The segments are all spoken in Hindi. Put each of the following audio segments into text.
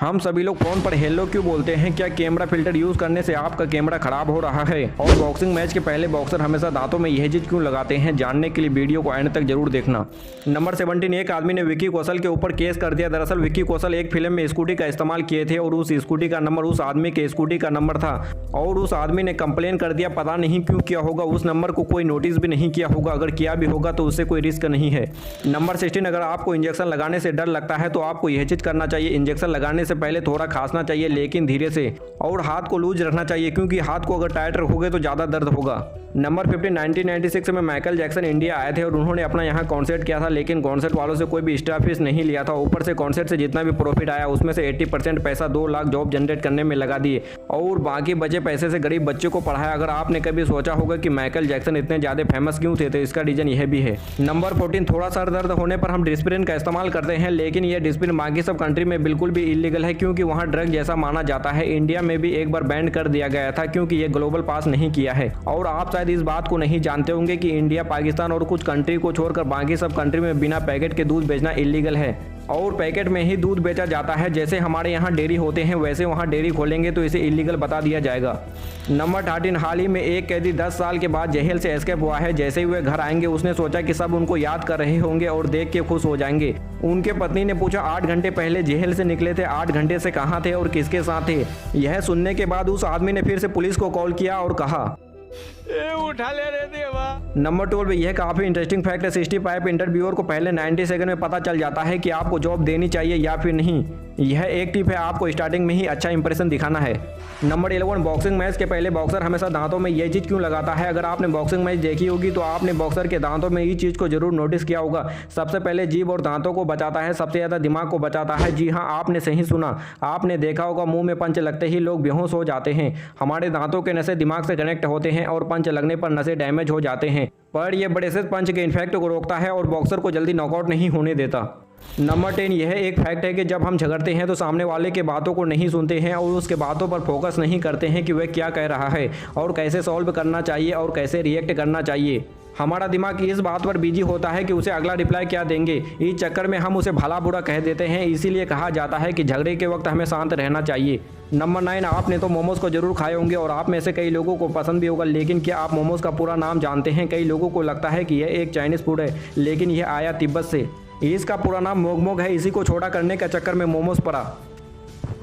हम सभी लोग फोन पर हेलो क्यों बोलते हैं? क्या कैमरा फिल्टर यूज करने से आपका कैमरा खराब हो रहा है? और बॉक्सिंग मैच के पहले बॉक्सर हमेशा दांतों में यह चीज क्यों लगाते हैं? जानने के लिए वीडियो को एंड तक जरूर देखना। नंबर 17, एक आदमी ने विक्की कौशल के ऊपर केस कर दिया। दरअसल विक्की कौशल एक फिल्म में स्कूटी का इस्तेमाल किए थे और उस स्कूटी का नंबर उस आदमी के स्कूटी का नंबर था और उस आदमी ने कंप्लेन कर दिया। पता नहीं क्यों किया होगा, उस नंबर को कोई नोटिस भी नहीं किया होगा, अगर किया भी होगा तो उससे कोई रिस्क नहीं है। नंबर 16, अगर आपको इंजेक्शन लगाने से डर लगता है तो आपको यह चीज करना चाहिए। इंजेक्शन लगाने से पहले थोड़ा खांसना चाहिए लेकिन धीरे से, और हाथ को लूज रखना चाहिए क्योंकि हाथ को अगर टाइट रखोगे तो ज्यादा दर्द होगा। नंबर 15, 1996 में माइकल जैक्सन इंडिया आए थे और उन्होंने अपना यहाँ कॉन्सर्ट किया था, लेकिन कॉन्सर्ट वालों से कोई भी एक्स्ट्रा फीस नहीं लिया था। ऊपर से कॉन्सर्ट से जितना भी प्रॉफिट आया उसमें से 80% पैसा 2 लाख जॉब जनरेट करने में लगा दिए और बाकी बचे पैसे से गरीब बच्चों को पढ़ाया। अगर आपने कभी सोचा होगा कि माइकल जैक्सन इतने ज्यादा फेमस क्यों थे तो इसका रीजन यह भी है। नंबर 14, थोड़ा सर दर्द होने पर हम डिस्प्रिन का इस्तेमाल करते हैं, लेकिन यह डिस्प्रिन बाकी सब कंट्री में बिल्कुल भी इलीगल है क्योंकि वहाँ ड्रग जैसा माना जाता है। इंडिया में भी एक बार बैन कर दिया गया था क्योंकि ये ग्लोबल पास नहीं किया है। और आप शायद इस बात को नहीं जानते होंगे कि इंडिया, पाकिस्तान और कुछ कंट्री को छोड़कर बाकी सब कंट्री में बिना पैकेट के दूध बेचना इलीगल है और पैकेट में ही दूध बेचा जाता है। जैसे हमारे यहाँ डेयरी होते हैं वैसे वहाँ डेयरी खोलेंगे तो इसे इलीगल बता दिया जाएगा। नंबर 13, हाल ही में एक कैदी 10 साल के बाद जेल से एस्केप हुआ है। जैसे ही वे घर आएंगे उसने सोचा कि सब उनको याद कर रहे होंगे और देख के खुश हो जाएंगे। उनके पत्नी ने पूछा 8 घंटे पहले जेल से निकले थे, 8 घंटे से कहाँ थे और किसके साथ थे? यह सुनने के बाद उस आदमी ने फिर से पुलिस को कॉल किया और कहा उठा ले रे देवा। नंबर 12, यह काफी इंटरेस्टिंग फैक्ट है। 65 इंटरव्यूअर को पहले 90 सेकंड में पता चल जाता है कि आपको जॉब देनी चाहिए या फिर नहीं। यह एक टिप है, आपको स्टार्टिंग में ही अच्छा इंप्रेशन दिखाना है। नंबर 11, बॉक्सिंग मैच के पहले बॉक्सर हमेशा दांतों में यह चीज क्यों लगाता है? अगर आपने बॉक्सिंग मैच देखी होगी तो आपने बॉक्सर के दांतों में इस चीज को जरूर नोटिस किया होगा। सबसे पहले जीभ और दांतों को बचाता है, सबसे ज्यादा दिमाग को बचाता है। जी हाँ, आपने सही सुना। आपने देखा होगा मुंह में पंच लगते ही लोग बेहोश हो जाते हैं। हमारे दांतों के नसें दिमाग से कनेक्ट होते हैं और पंच लगने पर नसें डैमेज हो जाते हैं, पर यह बड़े से पंच के इन्फेक्ट को रोकता है और बॉक्सर को जल्दी नॉकआउट नहीं होने देता। नंबर 10, यह एक फैक्ट है कि जब हम झगड़ते हैं तो सामने वाले के बातों को नहीं सुनते हैं और उसके बातों पर फोकस नहीं करते हैं कि वह क्या कह रहा है और कैसे सॉल्व करना चाहिए और कैसे रिएक्ट करना चाहिए। हमारा दिमाग इस बात पर बिजी होता है कि उसे अगला रिप्लाई क्या देंगे। इस चक्कर में हम उसे भला बुरा कह देते हैं। इसीलिए कहा जाता है कि झगड़े के वक्त हमें शांत रहना चाहिए। नंबर 9, आपने तो मोमोज को जरूर खाए होंगे और आप में से कई लोगों को पसंद भी होगा, लेकिन क्या आप मोमोज का पूरा नाम जानते हैं? कई लोगों को लगता है कि यह एक चाइनीज फूड है, लेकिन यह आया तिब्बत से। इसका पूरा नाम मोगमोग है। इसी को छोटा करने का चक्कर में मोमोज पड़ा।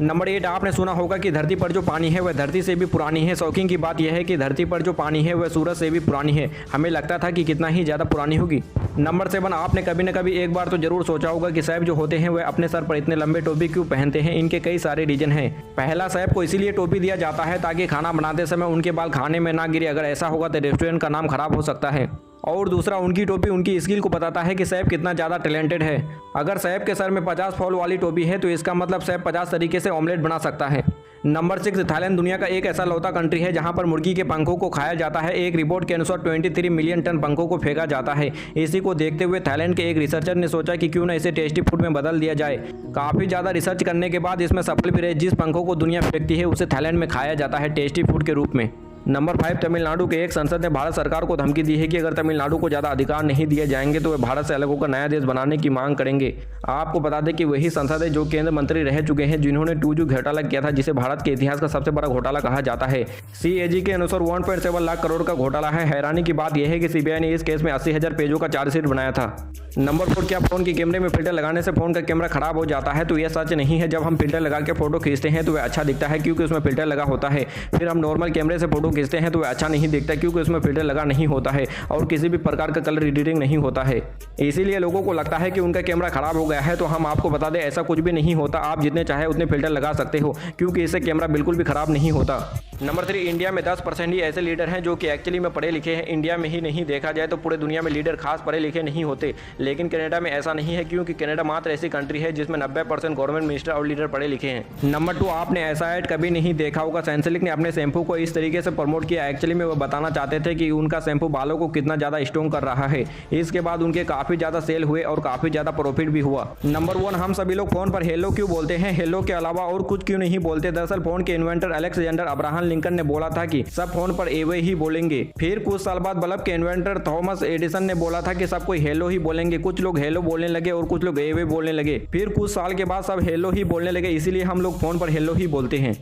नंबर 8, आपने सुना होगा कि धरती पर जो पानी है वह धरती से भी पुरानी है। शौकीन की बात यह है कि धरती पर जो पानी है वह सूरज से भी पुरानी है। हमें लगता था कि कितना ही ज़्यादा पुरानी होगी। नंबर 7, आपने कभी न कभी एक बार तो जरूर सोचा होगा कि सैफ जो होते हैं वह अपने सर पर इतने लंबे टोपी क्यों पहनते हैं? इनके कई सारे रीजन हैं। पहला, सैफ को इसीलिए टोपी दिया जाता है ताकि खाना बनाते समय उनके बाल खाने में ना गिरे। अगर ऐसा होगा तो रेस्टोरेंट का नाम खराब हो सकता है। और दूसरा, उनकी टोपी उनकी स्किल को बताता है कि सैफ कितना ज़्यादा टैलेंटेड है। अगर सैफ के सर में 50 फॉल वाली टोपी है तो इसका मतलब सैफ 50 तरीके से ऑमलेट बना सकता है। नंबर 6, थाईलैंड दुनिया का एक ऐसा लौता कंट्री है जहां पर मुर्गी के पंखों को खाया जाता है। एक रिपोर्ट के अनुसार 23 मिलियन टन पंखों को फेंका जाता है। इसी को देखते हुए थाईलैंड के एक रिसर्चर ने सोचा कि क्यों न इसे टेस्टी फूड में बदल दिया जाए। काफ़ी ज़्यादा रिसर्च करने के बाद इसमें सफल भी रहे। जिस पंखों को दुनिया फेंकती है उसे थाईलैंड में खाया जाता है टेस्टी फूड के रूप में। नंबर 5, तमिलनाडु के एक सांसद ने भारत सरकार को धमकी दी है कि अगर तमिलनाडु को ज़्यादा अधिकार नहीं दिए जाएंगे तो वे भारत से अलग होकर नया देश बनाने की मांग करेंगे। आपको बता दें कि वही सांसद है जो केंद्र मंत्री रह चुके हैं, जिन्होंने 2G घोटाला किया था, जिसे भारत के इतिहास का सबसे बड़ा घोटाला कहा जाता है। CAG के अनुसार 1.7 लाख करोड़ का घोटाला है। हैरानी की बात यह है कि CBI ने इस केस में 80,000 पेजों का चार्जशीट बनाया था। नंबर 4, क्या फोन के कैमरे में फिल्टर लगाने से फोन का कैमरा खराब हो जाता है? तो यह सच नहीं है। जब हम फिल्टर लगा के फोटो खींचते हैं तो वह अच्छा दिखता है क्योंकि उसमें फिल्टर लगा होता है। फिर हम नॉर्मल कैमरे से फोटो खींचते हैं तो वह अच्छा नहीं दिखता क्योंकि उसमें फिल्टर लगा नहीं होता है और किसी भी प्रकार का कलर एडिटिंग नहीं होता है। इसीलिए लोगों को लगता है कि उनका कैमरा खराब हो गया है। तो हम आपको बता दें, ऐसा कुछ भी नहीं होता। आप जितने चाहे उतने फिल्टर लगा सकते हो क्योंकि इससे कैमरा बिल्कुल भी खराब नहीं होता। नंबर 3, इंडिया में 10% ही ऐसे लीडर हैं जो कि एक्चुअली में पढ़े लिखे हैं। इंडिया में ही नहीं, देखा जाए तो पूरे दुनिया में लीडर खास पढ़े लिखे नहीं होते, लेकिन कनाडा में ऐसा नहीं है क्योंकि कनाडा मात्र ऐसी कंट्री है जिसमें 90% गवर्नमेंट मिनिस्टर और लीडर पढ़े लिखे हैं। नंबर 2, आपने ऐसा ऐड कभी नहीं देखा होगा। सैनसिल्क ने अपने शैम्पू को इस तरीके से प्रमोट किया। एक्चुअली में वो बताना चाहते थे कि उनका शैम्पू बालों को कितना ज़्यादा स्ट्रॉन्ग कर रहा है। इसके बाद उनके काफ़ी ज़्यादा सेल हुए और काफ़ी ज़्यादा प्रॉफिट भी हुआ। नंबर 1, हम सभी लोग फ़ोन पर हेलो क्यों बोलते हैं? हेलो के अलावा और कुछ क्यों नहीं बोलते? दरअसल फ़ोन के इन्वेंटर अलेक्जेंडर अब्राहम लिंकन ने बोला था कि सब फ़ोन पर एवे ही बोलेंगे। फिर कुछ साल बाद बल्ब के इन्वेंटर थॉमस एडिसन ने बोला था कि सब कोई हेलो ही बोलेंगे। कुछ लोग हेलो बोलने लगे और कुछ लोग एवे बोलने लगे। फिर कुछ साल के बाद सब हेलो ही बोलने लगे, इसीलिए हम लोग फ़ोन पर हेलो ही बोलते हैं।